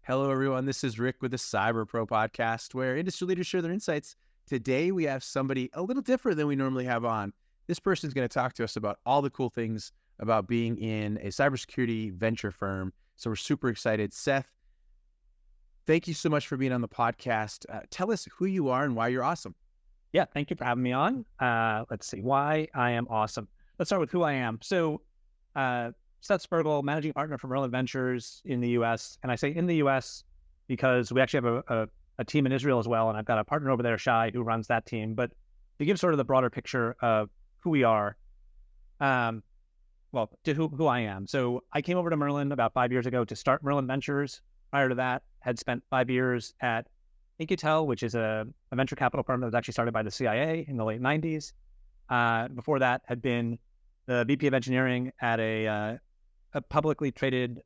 Hello, everyone. This is Rick with the Cyber Pro podcast, where industry leaders share their insights. Today, we have somebody a little different than we normally have on. This person is going to talk to us about all the cool things about being in a cybersecurity venture firm. So we're super excited. Seth, thank you so much for being on the podcast. Tell us who you are and why you're awesome. Yeah, thank you for having me on. Let's see why I am awesome. Let's start with who I am. Seth Spergel, managing partner for Merlin Ventures in the U.S. And I say in the U.S. because we actually have a team in Israel as well, and I've got a partner over there, Shai, who runs that team. But to give sort of the broader picture of who we are, to who I am. So I came over to Merlin about 5 years ago to start Merlin Ventures. Prior to that, had spent 5 years at Incutel, which is a venture capital firm that was actually started by the CIA in the late 90s. Before that, had been the VP of engineering at a publicly traded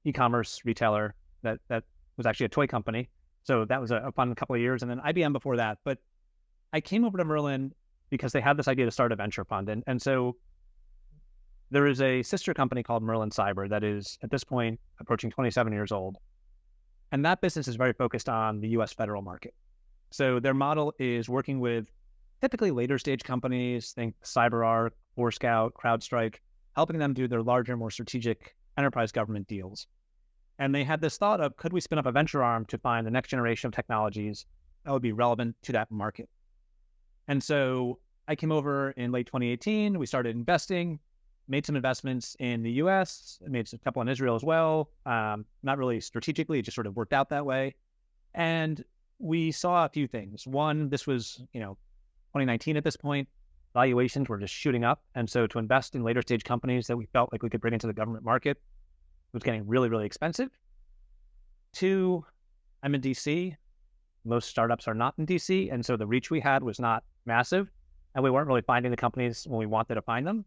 e-commerce retailer that was actually a toy company. So that was a fun couple of years. And then IBM before that. But I came over to Merlin because they had this idea to start a venture fund. And so there is a sister company called Merlin Cyber that is, at this point, approaching 27 years old. And that business is very focused on the U.S. federal market. So their model is working with typically later stage companies, think CyberArk, Forescout, CrowdStrike, helping them do their larger, more strategic enterprise government deals. And they had this thought of, could we spin up a venture arm to find the next generation of technologies that would be relevant to that market? And so I came over in late 2018. We started investing, made some investments in the US, made a couple in Israel as well. Not really strategically, it just sort of worked out that way. And we saw a few things. One, this was, 2019 at this point. Valuations were just shooting up. And so to invest in later stage companies that we felt like we could bring into the government market was getting really, really expensive. Two, I'm in DC. Most startups are not in DC. And so the reach we had was not massive. And we weren't really finding the companies when we wanted to find them.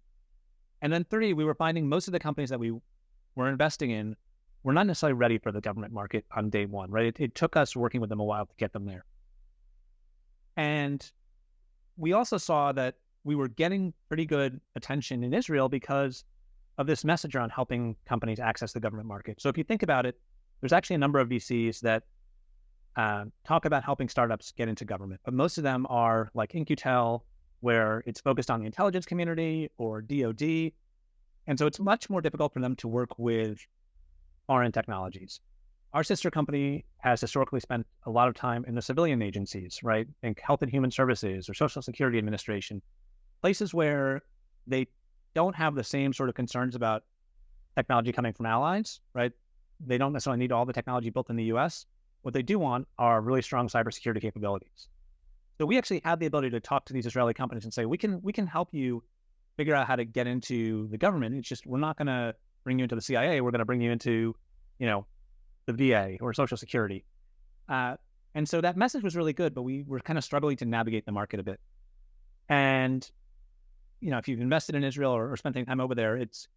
And then three, we were finding most of the companies that we were investing in were not necessarily ready for the government market on day one, right? It took us working with them a while to get them there. And we also saw that we were getting pretty good attention in Israel because of this message around helping companies access the government market. So if you think about it, there's actually a number of VCs that talk about helping startups get into government, but most of them are like Incutel, where it's focused on the intelligence community, or DoD. And so it's much more difficult for them to work with foreign technologies. Our sister company has historically spent a lot of time in the civilian agencies, right? Think Health and Human Services or Social Security Administration, places where they don't have the same sort of concerns about technology coming from allies, right? They don't necessarily need all the technology built in the US. What they do want are really strong cybersecurity capabilities. So we actually had the ability to talk to these Israeli companies and say, we can help you figure out how to get into the government. It's just, we're not going to bring you into the CIA. We're going to bring you into, the VA or Social Security. And so that message was really good, but we were kind of struggling to navigate the market a bit. And, if you've invested in Israel or spent any time over there, it's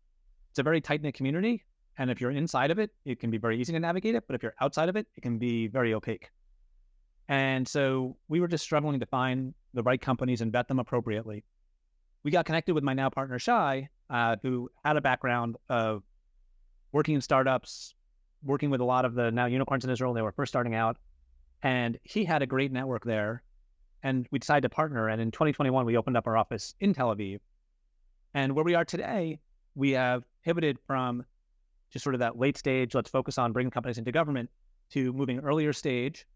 a very tight-knit community. And if you're inside of it, it can be very easy to navigate it. But if you're outside of it, it can be very opaque. And so we were just struggling to find the right companies and vet them appropriately. We got connected with my now partner, Shai, who had a background of working in startups, working with a lot of the now unicorns in Israel. They were first starting out. And he had a great network there. And we decided to partner. And in 2021, we opened up our office in Tel Aviv. And where we are today, we have pivoted from just sort of that late stage, let's focus on bringing companies into government, to moving earlier stage.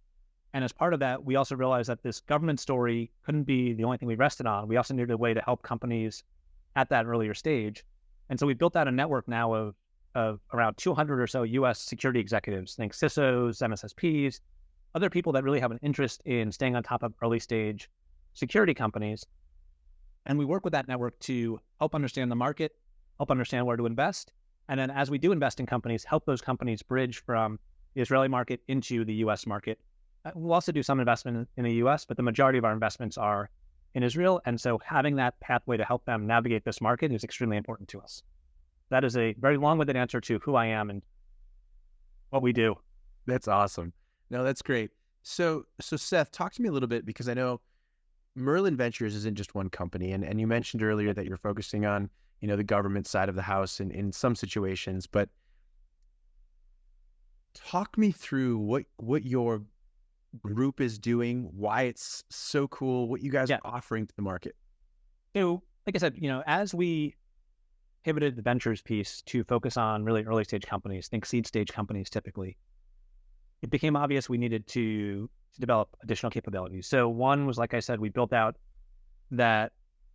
And as part of that, we also realized that this government story couldn't be the only thing we rested on. We also needed a way to help companies at that earlier stage. And so we built out a network now of around 200 or so US security executives, think CISOs, MSSPs, other people that really have an interest in staying on top of early stage security companies. And we work with that network to help understand the market, help understand where to invest. And then as we do invest in companies, help those companies bridge from the Israeli market into the US market. We'll also do some investment in the US, but the majority of our investments are in Israel. And so having that pathway to help them navigate this market is extremely important to us. That is a very long-winded answer to who I am and what we do. That's awesome. No, that's great. So Seth, talk to me a little bit, because I know Merlin Ventures isn't just one company. And you mentioned earlier that you're focusing on, the government side of the house in some situations, but Talk me through what your group is doing, why it's so cool, what you guys Yeah. are offering to the market. So, like I said, as we pivoted the ventures piece to focus on really early stage companies, think seed stage companies typically, it became obvious we needed to develop additional capabilities. So one was, like I said, we built out that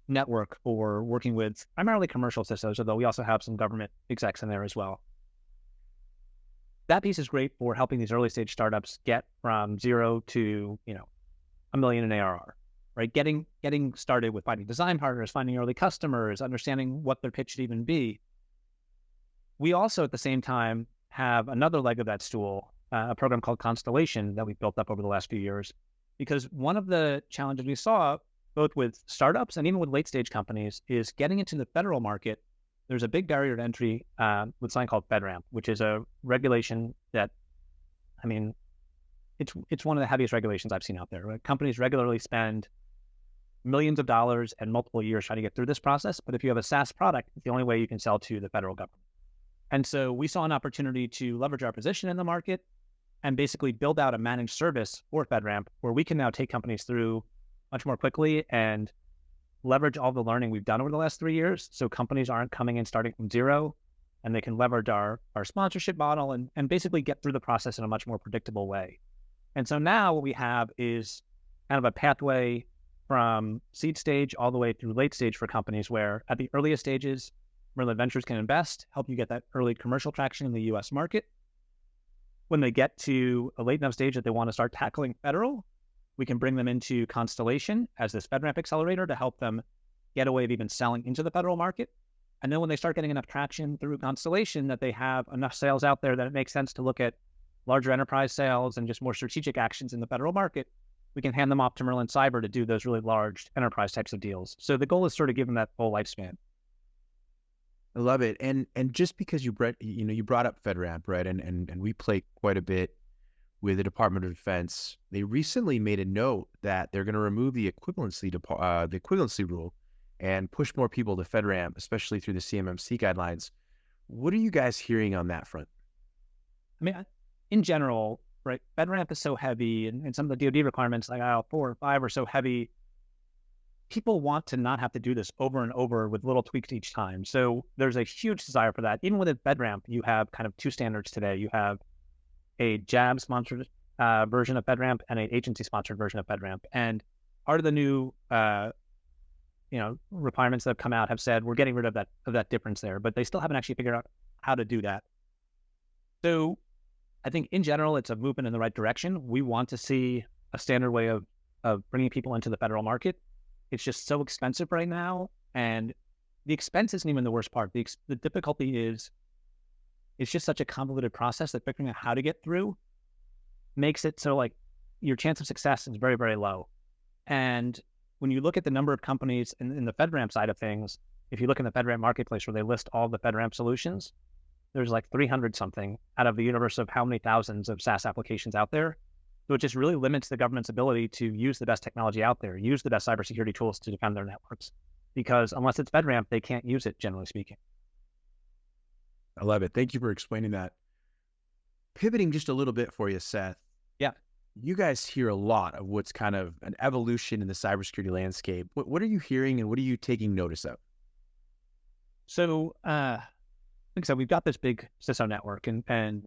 network for working with primarily commercial CISOs, although we also have some government execs in there as well. That piece is great for helping these early stage startups get from zero to, $1 million in ARR, right? Getting started with finding design partners, finding early customers, understanding what their pitch should even be. We also, at the same time, have another leg of that stool, a program called Constellation that we've built up over the last few years. Because one of the challenges we saw, both with startups and even with late stage companies, is getting into the federal market. There's a big barrier to entry with something called FedRAMP, which is a regulation that, it's one of the heaviest regulations I've seen out there. Right? Companies regularly spend millions of dollars and multiple years trying to get through this process. But if you have a SaaS product, it's the only way you can sell to the federal government. And so we saw an opportunity to leverage our position in the market and basically build out a managed service for FedRAMP, where we can now take companies through much more quickly and leverage all the learning we've done over the last 3 years. So companies aren't coming in starting from zero, and they can leverage our sponsorship model and basically get through the process in a much more predictable way. And so now what we have is kind of a pathway from seed stage all the way through late stage for companies, where at the earliest stages, Merlin Ventures can invest, help you get that early commercial traction in the US market. When they get to a late enough stage that they want to start tackling federal, we can bring them into Constellation as this FedRAMP accelerator to help them get a way of even selling into the federal market. And then when they start getting enough traction through Constellation that they have enough sales out there that it makes sense to look at larger enterprise sales and just more strategic actions in the federal market, we can hand them off to Merlin Cyber to do those really large enterprise types of deals. So the goal is sort of give them that full lifespan. I love it. And just because you brought up FedRAMP, right? And we play quite a bit with the Department of Defense. They recently made a note that they're going to remove the equivalency rule and push more people to FedRAMP, especially through the CMMC guidelines. What are you guys hearing on that front? In general, right, FedRAMP is so heavy, and some of the DoD requirements like IL4 or 5 are so heavy. People want to not have to do this over and over with little tweaks each time. So there's a huge desire for that. Even within FedRAMP, you have kind of two standards today. You have a JAB-sponsored version of FedRAMP and an agency-sponsored version of FedRAMP. And part of the new requirements that have come out have said we're getting rid of that difference there, but they still haven't actually figured out how to do that. So I think in general, it's a movement in the right direction. We want to see a standard way of bringing people into the federal market. It's just so expensive right now. And the expense isn't even the worst part. The difficulty is it's just such a convoluted process that figuring out how to get through makes it so like your chance of success is very, very low. And when you look at the number of companies in the FedRAMP side of things, if you look in the FedRAMP marketplace where they list all the FedRAMP solutions, there's like 300 something out of the universe of how many thousands of SaaS applications out there. So it just really limits the government's ability to use the best technology out there, use the best cybersecurity tools to defend their networks. Because unless it's FedRAMP, they can't use it, generally speaking. I love it. Thank you for explaining that. Pivoting just a little bit for you, Seth. Yeah. You guys hear a lot of what's kind of an evolution in the cybersecurity landscape. What are you hearing and what are you taking notice of? So, like I said, we've got this big CISO network, and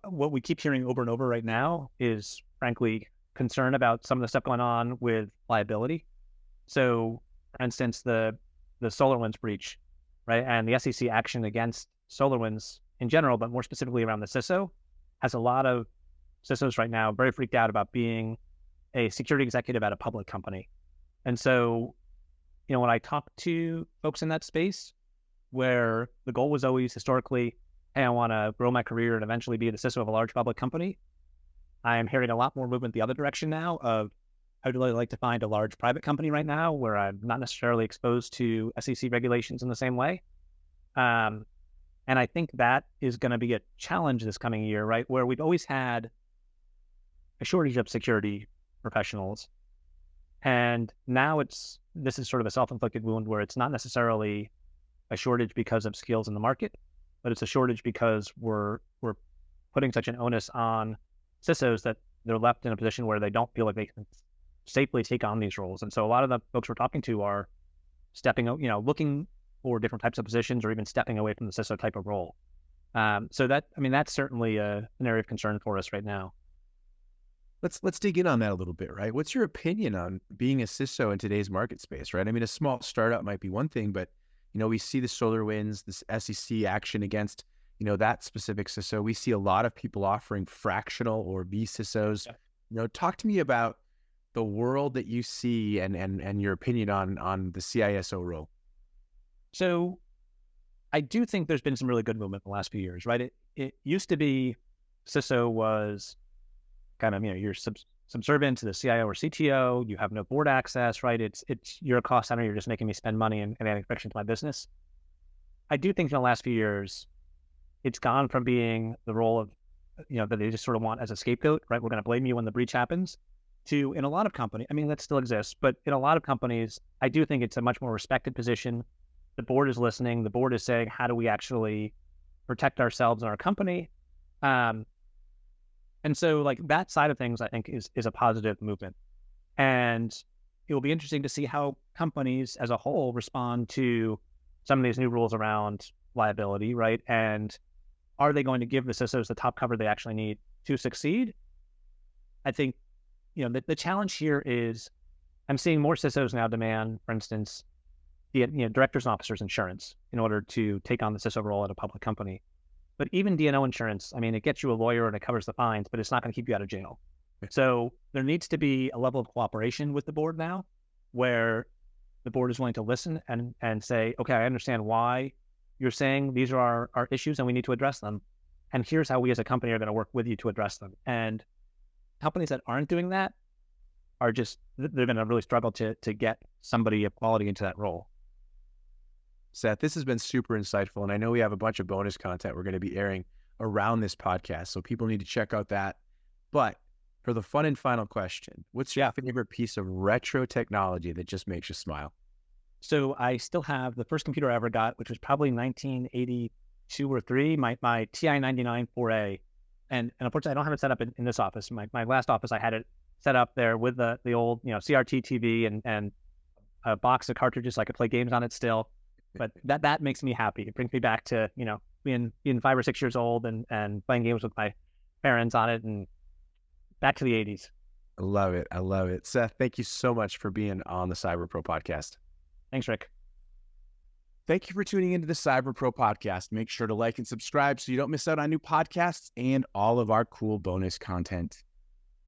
what we keep hearing over and over right now is, frankly, concern about some of the stuff going on with liability. So, for instance, the SolarWinds breach, right, and the SEC action against SolarWinds in general, but more specifically around the CISO, has a lot of CISOs right now very freaked out about being a security executive at a public company. And so, when I talk to folks in that space, where the goal was always historically, hey, I want to grow my career and eventually be the CISO of a large public company, I am hearing a lot more movement the other direction now of, I'd really like to find a large private company right now where I'm not necessarily exposed to SEC regulations in the same way. And I think that is going to be a challenge this coming year, right? Where we've always had a shortage of security professionals. And now this is sort of a self-inflicted wound where it's not necessarily a shortage because of skills in the market, but it's a shortage because we're putting such an onus on CISOs that they're left in a position where they don't feel like they can safely take on these roles. And so a lot of the folks we're talking to are looking for different types of positions or even stepping away from the CISO type of role. So that's certainly an area of concern for us right now. Let's dig in on that a little bit, right? What's your opinion on being a CISO in today's market space, right? I mean, a small startup might be one thing, but we see the SolarWinds, this SEC action against that specific CISO. We see a lot of people offering fractional or vCISOs. Yeah. Talk to me about the world that you see and your opinion on the CISO role. So I do think there's been some really good movement in the last few years, right? It used to be CISO was kind of, you're subservient to the CIO or CTO. You have no board access, right? You're a cost center. You're just making me spend money and adding friction to my business. I do think in the last few years, it's gone from being the role of, that they just sort of want as a scapegoat, right? We're going to blame you when the breach happens, to in a lot of companies, that still exists, but in a lot of companies, I do think it's a much more respected position. The board is listening. The board is saying, how do we actually protect ourselves and our company? And so like that side of things, I think is a positive movement. And it will be interesting to see how companies as a whole respond to some of these new rules around liability, right? And are they going to give the CISOs the top cover they actually need to succeed? I think, the challenge here is I'm seeing more CISOs now demand, for instance, the directors and officers insurance in order to take on the CISO role at a public company. But even D&O insurance, it gets you a lawyer and it covers the fines, but it's not going to keep you out of jail. So there needs to be a level of cooperation with the board now where the board is willing to listen and say, okay, I understand why you're saying these are our issues and we need to address them. And here's how we as a company are going to work with you to address them. And companies that aren't doing that are they're going to really struggle to get somebody of quality into that role. Seth, this has been super insightful, and I know we have a bunch of bonus content we're going to be airing around this podcast, so people need to check out that. But for the fun and final question, what's your favorite piece of retro technology that just makes you smile? So I still have the first computer I ever got, which was probably 1982 or 3, my TI-99 4A. And unfortunately, I don't have it set up in this office. My last office, I had it set up there with the old CRT TV and a box of cartridges so I could play games on it still. But that makes me happy. It brings me back to, being 5 or 6 years old and playing games with my parents on it and back to the 80s. I love it. I love it. Seth, thank you so much for being on the Cyber Pro podcast. Thanks, Rick. Thank you for tuning into the Cyber Pro podcast. Make sure to like and subscribe so you don't miss out on new podcasts and all of our cool bonus content.